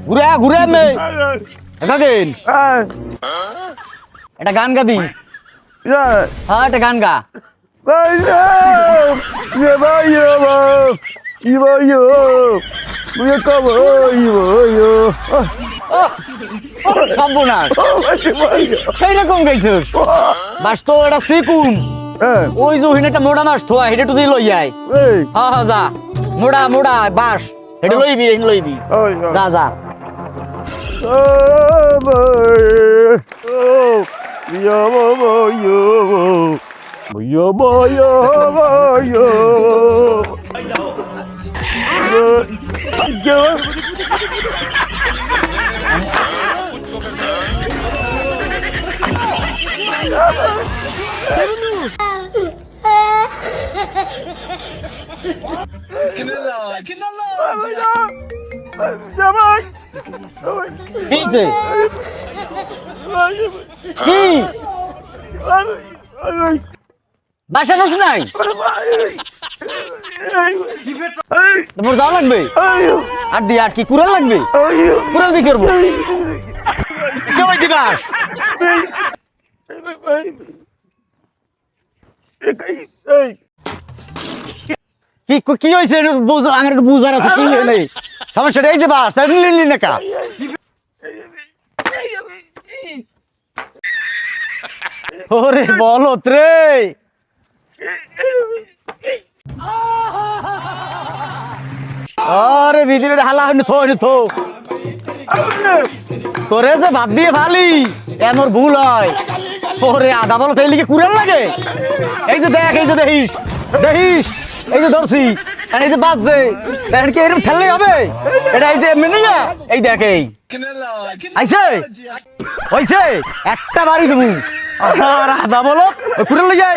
ঘুরে ঘুরে মে গান এটা গান গা দি হ্যাঁ এটা গান গা এইরকম গাইছিস বাস তো এটা শিকুন ওই যে ওখানে একটা মোড়া মাছ থোয়া হেঁটে টুদি লই যায় হ্যাঁ হ্যাঁ যা মোড়া মোড়া বাস হেঁটে লইবি যা যা কিছে কি বাসা নস নাই তোমার যাওয়া লাগবে আর দি আর কি কুড়াল লাগবে কুড়াল দি করবো কেউ দিবাস কি কি হয়েছে আমার একটু বুঝার আছে কি নেই সমস্যাটা এই যে বাস তাই নিলি না কা ওরে বলো রে আরে ভিতরে হালা হইনি থো তোরে যে বাদ দিয়ে ভালি এমন ভুল হয় ওরে আদা বলো তাই লিখে কুড়াল লাগে এই যে দেখ এই যে দেখিস এই যে ধরছি আর এই যে বাজছে দেখেন কি এরকম ঠেললেই হবে এটা এই যে এমনি না এই দেখ এই আইছে হইছে একটা বাড়ি দেবো আর আদা বলো কুড়াল লেগে